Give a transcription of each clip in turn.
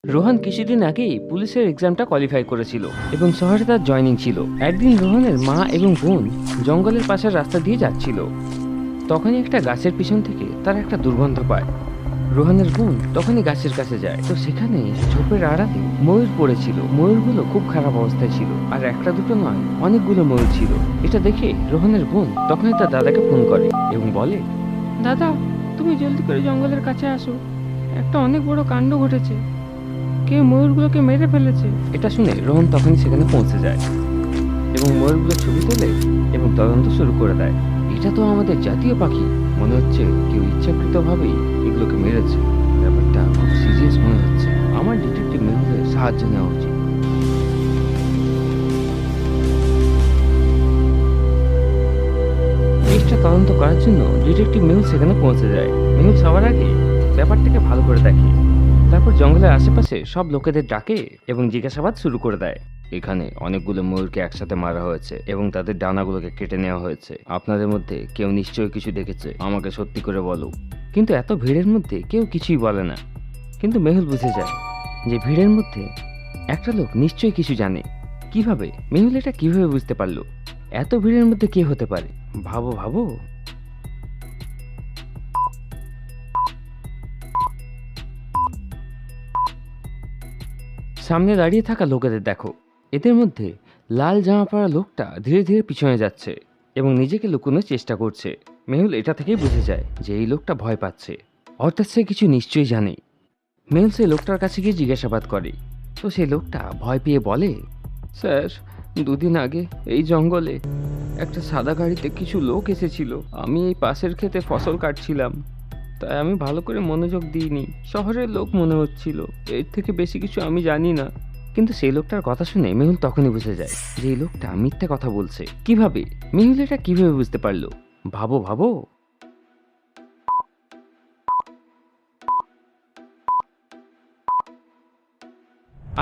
রোহান কিছুদিন আগেই পুলিশের এক্সামটা কোয়ালিফাই করেছিল এবং শহরে তার জয়নিং ছিল। একদিন রোহানের মা এবং বোন জঙ্গলের পাশের রাস্তা দিয়ে যাচ্ছিল। তখনই একটা গাছের পিছন থেকে তারা একটা দুর্গন্ধ পায়। রোহানের বোন তখনই গাছের কাছে যায়, তো সেখানে ঝোপের আড়ালে ময়ূর পড়েছিল। ময়ূরগুলো খুব খারাপ অবস্থায় ছিল, আর একটা দুটো নয়, অনেকগুলো ময়ূর ছিল। এটা দেখে রোহানের বোন তখনই তার দাদাকে ফোন করে এবং বলে, দাদা, তুমি জলদি করে জঙ্গলের কাছে আসো, একটা অনেক বড় কাণ্ড ঘটেছে, কেউ ময়ূরগুলোকে মেরে ফেলেছে। এটা শুনে রোহন তখনই সেখানে পৌঁছে যায় এবং ময়ূরগুলোর ছবি তোলে এবং তদন্ত শুরু করে দেয়। এটা তো আমাদের জাতীয় পাখি, মনে হচ্ছে কেউ ইচ্ছাকৃতভাবেই এগুলোকে মেরেছে। ব্যাপারটা খুব সিরিয়াস মনে হচ্ছে, আমার ডিটেকটিভ মেহুলের সাহায্য নেওয়া উচিত। কেসটা তদন্ত করার জন্য ডিটেকটিভ মেহুল সেখানে পৌঁছে যায়। মেহুল সবার আগে ব্যাপারটাকে ভালো করে দেখে, তারপর জঙ্গলের আশেপাশে সব লোকেদের ডাকে এবং জিজ্ঞাসাবাদ শুরু করে দেয়। এখানে অনেকগুলো ময়ূরকে একসাথে মারা হয়েছে এবং তাদের ডানাগুলোকে কেটে নেওয়া হয়েছে। আপনাদের মধ্যে কেউ নিশ্চয়ই কিছু দেখেছে, আমাকে সত্যি করে বলো। কিন্তু এত ভিড়ের মধ্যে কেউ কিছুই বলে না। কিন্তু মেহুল বুঝে যায় যে ভিড়ের মধ্যে একটা লোক নিশ্চয়ই কিছু জানে। কিভাবে? মেহুল এটা কিভাবে বুঝতে পারলো? এত ভিড়ের মধ্যে কে হতে পারে? ভাবো ভাবো। সামনে দাঁড়িয়ে থাকা লোকেদের দেখো, এদের মধ্যে লাল জামা পরা লোকটা ধীরে ধীরে পিছনে যাচ্ছে এবং নিজেকে লুকোনোর চেষ্টা করছে। মেহুল এটা থেকেই বুঝে যায় যে এই লোকটা ভয় পাচ্ছে, অর্থাৎ সে কিছু নিশ্চয়ই জানে। মেহুল সেই লোকটার কাছে গিয়ে জিজ্ঞাসাবাদ করে, তো সেই লোকটা ভয় পেয়ে বলে, স্যার, দুদিন আগে এই জঙ্গলে একটা সাদা গাড়িতে কিছু লোক এসেছিল। আমি এই পাশের ক্ষেতে ফসল কাটছিলাম, তাই আমি ভালো করে মনোযোগ দিইনি। শহরের লোক মনে হচ্ছিল, এর থেকে বেশি কিছু আমি জানি না। কিন্তু সেই লোকটার কথা শুনে মেহুল তখনই বুঝে যায় যে এই লোকটা মিথ্যে কথা বলছে। কিভাবে? মেহুল এটা কিভাবে বুঝতে পারলো? ভাবো ভাবো।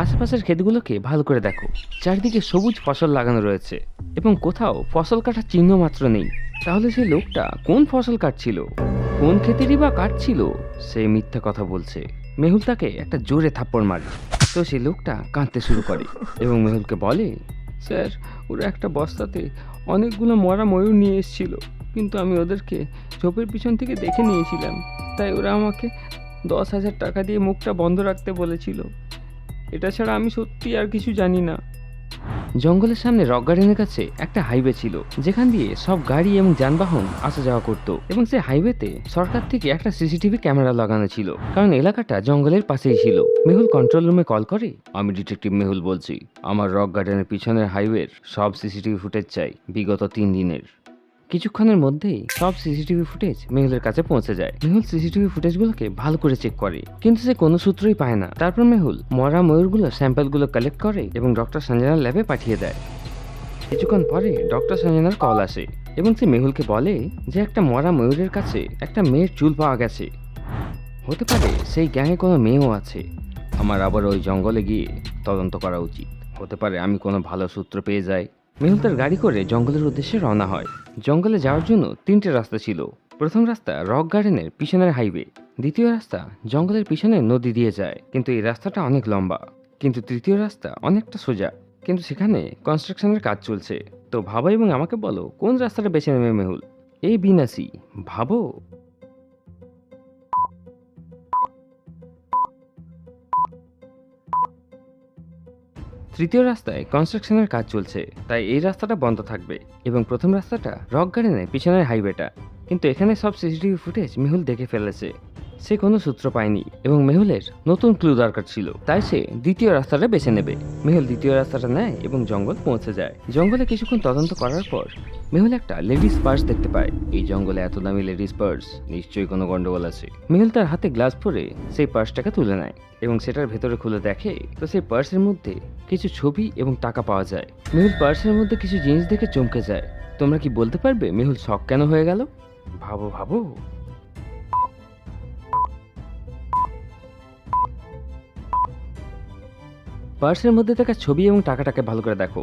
আশেপাশের ক্ষেতগুলোকে ভালো করে দেখো, চারিদিকে সবুজ ফসল লাগানো রয়েছে এবং কোথাও ফসল কাটার চিহ্ন মাত্র নেই। তাহলে সেই লোকটা কোন ফসল কাটছিল? কোন ক্ষেতেরই বা কাটছিল? সে মিথ্যা কথা বলছে। মেহুল তাকে একটা জোরে থাপ্পড় মারে, তো সেই লোকটা কাঁদতে শুরু করে এবং মেহুলকে বলে, স্যার, ওরা একটা বস্তাতে অনেকগুলো মরা ময়ূর নিয়ে এসেছিল, কিন্তু আমি ওদেরকে ঝোপের পিছন থেকে দেখে নিয়েছিলাম, তাই ওরা আমাকে 10,000 টাকা দিয়ে মুখটা বন্ধ রাখতে বলেছিল। এটা ছাড়া আমি সত্যি আর কিছু জানি না। জঙ্গলের সামনে রক গার্ডেনের কাছে একটা হাইওয়ে ছিল, যেখান দিয়ে সব গাড়ি এবং যানবাহন আসা যাওয়া করত এবং সেই হাইওয়েতে সরকার থেকে একটা সিসিটিভি ক্যামেরা লাগানো ছিল, কারণ এলাকাটা জঙ্গলের পাশেই ছিল। মেহুল কন্ট্রোল রুমে কল করে, আমি ডিটেকটিভ মেহুল বলছি, আমার রক গার্ডেনের পিছনের হাইওয়ের সব সিসিটিভি ফুটেজ চাই বিগত 3 দিনের। কিছুক্ষণের মধ্যেই সব সিসিটিভি ফুটেজ মেহুলের কাছে পৌঁছে যায়। মেহুল সিসিটিভি ফুটেজগুলোকে ভালো করে চেক করে, কিন্তু সে কোনো সূত্রই পায় না। তারপর মেহুল মরা ময়ূরগুলোর স্যাম্পলগুলো কালেক্ট করে এবং ডক্টর সঞ্জনার ল্যাবে পাঠিয়ে দেয়। কিছুক্ষণ পরে ডক্টর সঞ্জনার কল আসে এবং সে মেহুলকে বলে যে একটা মরা ময়ূরের কাছে একটা মেয়ের চুল পাওয়া গেছে। হতে পারে সেই গ্যাংয়ে কোনো মেয়েও আছে। আমার আবার ওই জঙ্গলে গিয়ে তদন্ত করা উচিত। হতে পারে আমি কোনো ভালো সূত্র পেয়ে যাই। মেহুল তার গাড়ি করে জঙ্গলের উদ্দেশ্যে রওনা হয়। জঙ্গলে যাওয়ার জন্য 3টে রাস্তা ছিল। প্রথম রাস্তা রক গার্ডেনের পিছনের হাইওয়ে, দ্বিতীয় রাস্তা জঙ্গলের পিছনে নদী দিয়ে যায়, কিন্তু এই রাস্তাটা অনেক লম্বা। কিন্তু তৃতীয় রাস্তা অনেকটা সোজা, কিন্তু সেখানে কনস্ট্রাকশনের কাজ চলছে। তো ভাবো এবং আমাকে বলো কোন রাস্তাটা বেছে নেবে মেহুল? এই বিনাশি, ভাবো। তৃতীয় রাস্তায় কনস্ট্রাকশনের কাজ চলছে, তাই এই রাস্তাটা বন্ধ থাকবে এবং প্রথম রাস্তাটা রক গার্ডেনের পিছনের হাইওয়েটা। কিন্তু এখানে সব সিসিটিভি ফুটেজ মেহুল দেখে ফেলেছে। সে কোনো সূত্র পায়নি এবং মেহুলের নতুন ক্লু দরকার ছিল, তাই সে দ্বিতীয় রাস্তাটা বেছে নেবে। মেহুল দ্বিতীয় রাস্তাটা নেয় এবং জঙ্গল পৌঁছে যায়। জঙ্গলে কিছুক্ষণ তদন্ত করার পর মেহুল একটা লেডিস পার্স দেখতে পায়। এই জঙ্গলে এত দামি লেডিস পার্স, নিশ্চয়ই কোনো গন্ডগোল আছে। মেহুল তার হাতে গ্লাভস পরে সেই পার্সটাকে তুলে নেয় এবং সেটার ভেতরে খুলে দেখে, তো সেই পার্সের মধ্যে কিছু ছবি এবং টাকা পাওয়া যায়। মেহুল পার্সের মধ্যে কিছু জিনিস দেখে চমকে যায়। তোমরা কি বলতে পারবে মেহুল শক কেন হয়ে গেল? ভাবো ভাবো। পার্সের মধ্যে থাকা ছবি এবং টাকাটাকে ভালো করে দেখো।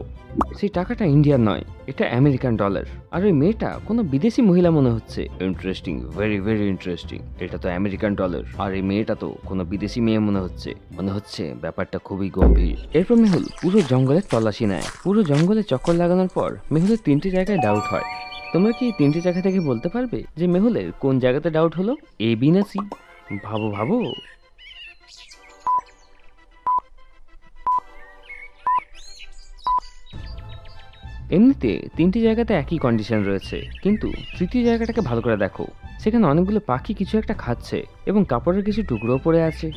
সেই টাকাটা ইন্ডিয়ান নয়, এটা আমেরিকান ডলার। আর ওই মেয়েটা কোনো বিদেশি মহিলা মনে হচ্ছে। Interesting, very very interesting. এটা তো আমেরিকান ডলার, আর এই মেয়েটা তো কোনো বিদেশি মেয়ে মনে হচ্ছে ব্যাপারটা খুবই গম্ভীর। এরপর মেহুল পুরো জঙ্গলের তল্লাশি নেয়। পুরো জঙ্গলে চক্কর লাগানোর পর মেহুলের 3টি জায়গায় ডাউট হয়। তোমরা কি 3টি জায়গা থেকে বলতে পারবে যে মেহুলের কোন জায়গাতে ডাউট হলো, এ বি না সি? ভাবো ভাবো। এমনিতে 3টি জায়গাতে একই কন্ডিশন রয়েছে, কিন্তু তৃতীয় জায়গাটাকে ভালো করে দেখো। সেখানে অনেকগুলো পাখি কিছু একটা খাচ্ছে এবং কাপড়ের কিছু টুকরো পড়ে আছে।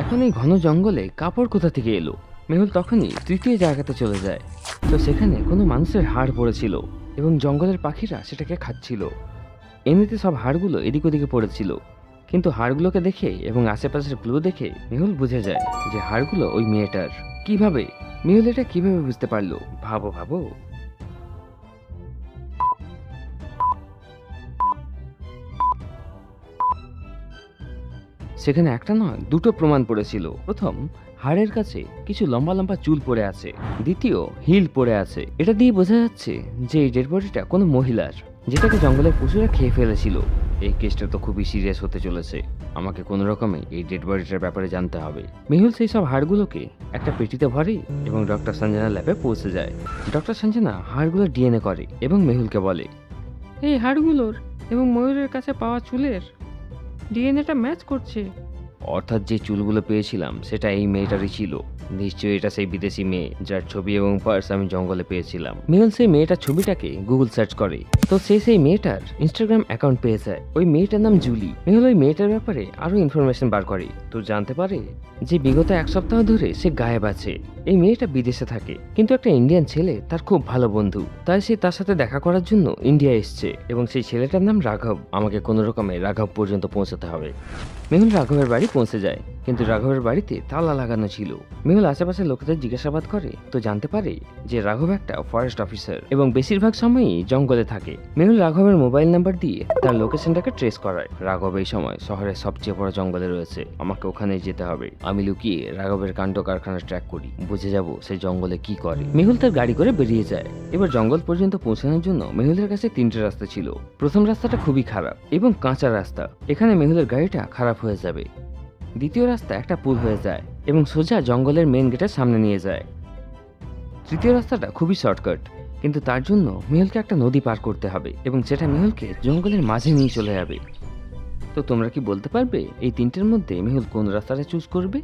এখন এই ঘন জঙ্গলে কাপড় কোথা থেকে এলো? মেহুল তখনই তৃতীয় জায়গাতে চলে যায়। তো সেখানে কোনো মানুষের হাড় পড়েছিল এবং জঙ্গলের পাখিরা সেটাকে খাচ্ছিল। এমনিতে সব হাড়গুলো এদিক ওদিকে পড়েছিল, কিন্তু হাড়গুলোকে দেখে এবং আশেপাশের ক্লু দেখে মেহুল বুঝে যায় যে হাড়গুলো ওই মেয়েটার। কিভাবে? মেহুল এটা কিভাবে বুঝতে পারলো? ভাবো ভাবো। সেখানে একটা নয়, দুটো প্রমাণ পড়েছিল। প্রথম, হাড়ের কাছে কিছু লম্বা লম্বা চুল পড়ে আছে। দ্বিতীয়, হিল পড়ে আছে। এটা দিয়ে বোঝা যাচ্ছে যে এই ডেড বডিটা কোনো মহিলার, যেটাকে জঙ্গলের পশুরা খেয়ে ফেলেছিল। এই কেসটা তো খুবই সিরিয়াস হতে চলেছে। আমাকে কোনো রকমে এই ডেড বডিটার ব্যাপারে জানতে হবে। মেহুল সেই সব হাড়গুলোকে একটা পেটিতে ভরে এবং ডক্টর সঞ্জনা ল্যাবে পৌঁছে যায়। ডক্টর সঞ্জনা হাড়গুলোর ডিএনএ করে এবং মেহুলকে বলে, এই হাড়গুলোর এবং ময়ূরের কাছে পাওয়া চুলের ডিএনএটা ম্যাচ করছে। অর্থাৎ যে চুলগুলো পেয়েছিলাম সেটা এই মেয়েটারই ছিল। নিশ্চয়ই এটা সেই বিদেশি মেয়ে যার ছবি এবং পার্স আমি জঙ্গলে পেয়েছিলাম। মেহুল সেই মেয়েটার ছবিটাকে গুগল সার্চ করে, তো সেই মেয়েটার ইনস্টাগ্রাম অ্যাকাউন্ট পেয়ে যায়। ওই মেয়েটার নাম জুলি। মেহুল ওই মেয়েটার ব্যাপারে আরো ইনফরমেশন বার করে, তো জানতে পারে যে বিগত 1 সপ্তাহ ধরে সে গায়েব আছে। এই মেয়েটা বিদেশে থাকে, কিন্তু একটা ইন্ডিয়ান ছেলে তার খুব ভালো বন্ধু, তাই সে তার সাথে দেখা করার জন্য ইন্ডিয়া এসছে। এবং সেই ছেলেটার নাম রাঘব। আমাকে কোনো রকমে রাঘব পর্যন্ত পৌঁছাতে হবে। মেহুল রাঘবের বাড়ি পৌঁছে যায়, কিন্তু রাঘবের বাড়িতে তালা লাগানো ছিল। মেহুল আশেপাশের লোকেদের জিজ্ঞাসাবাদ করে, তো জানতে পারে যে রাঘব একটা ফরেস্ট অফিসার এবং বেশিরভাগ সময়ই জঙ্গলে থাকে। মেহুল রাঘবের মোবাইল নাম্বার দিয়ে তার লোকেশনটাকে ট্রেস করায়। রাঘব এই সময় শহরের সবচেয়ে বড় জঙ্গলে রয়েছে, আমাকে ওখানে যেতে হবে। আমি লুকিয়ে রাঘবের কাণ্ড কারখানা ট্র্যাক করি, বুঝে যাব সে জঙ্গলে কি করে। মেহুল তার গাড়ি করে বেরিয়ে যায়। এবার জঙ্গল পর্যন্ত পৌঁছানোর জন্য মেহুলের কাছে 3টে রাস্তা ছিল। প্রথম রাস্তাটা খুবই খারাপ এবং কাঁচা রাস্তা, এখানে মেহুলের গাড়িটা খারাপ হয়ে যাবে। দ্বিতীয় রাস্তা একটা পুল হয়ে যায় এবং সোজা জঙ্গলের মেন গেটের সামনে নিয়ে যায়। তৃতীয় রাস্তাটা খুবই শর্টকাট, কিন্তু তার জন্য মেহুলকে একটা নদী পার করতে হবে এবং সেটা মেহুলকে জঙ্গলের মাঝে নিয়ে চলে যাবে। তো তোমরা কি বলতে পারবে এই 3টের মধ্যে মেহুল কোন রাস্তাটা চুজ করবে?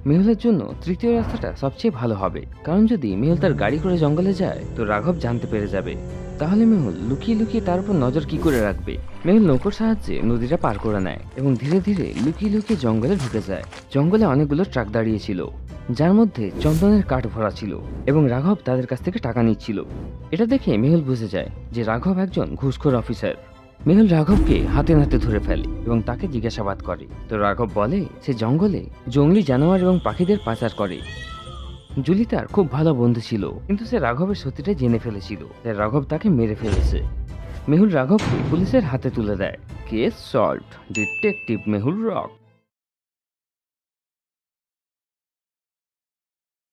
মেহুলের জন্য তৃতীয় রাস্তাটা সবচেয়ে ভালো হবে, কারণ যদি মেহুল তার গাড়ি করে জঙ্গলে যায় তো রাঘব জানতে পেরে যাবে। তাহলে মেহুল লুকিয়ে লুকিয়ে তার উপর নজর কি করে রাখবে? মেহুল নৌকোর সাহায্যে নদীটা পার করে নেয় এবং ধীরে ধীরে লুকিয়ে লুকিয়ে জঙ্গলে ঢুকে যায়। জঙ্গলে অনেকগুলো ট্রাক দাঁড়িয়ে ছিল, যার মধ্যে চন্দনের কাঠ ভরা ছিল এবং রাঘব তাদের কাছ থেকে টাকা নিচ্ছিল। এটা দেখে মেহুল বুঝে যায় যে রাঘব একজন ঘুষখোর অফিসার। মেহুল রাঘবকে হাতে নাতে ধরে ফেলে এবং তাকে জিজ্ঞাসাবাদ করে। তো রাঘব বলে সে জঙ্গলে জঙ্গলি জানোয়ার এবং পাখিদের পাচার করে। জুলি তার খুব ভালো বন্ধু ছিল, কিন্তু সে রাঘবের সত্যিটা জেনে ফেলেছিল, তাই রাঘব তাকে মেরে ফেলেছে। মেহুল রাঘবকে পুলিশের হাতে তুলে দেয়। Case solved. Detective Mehul rock.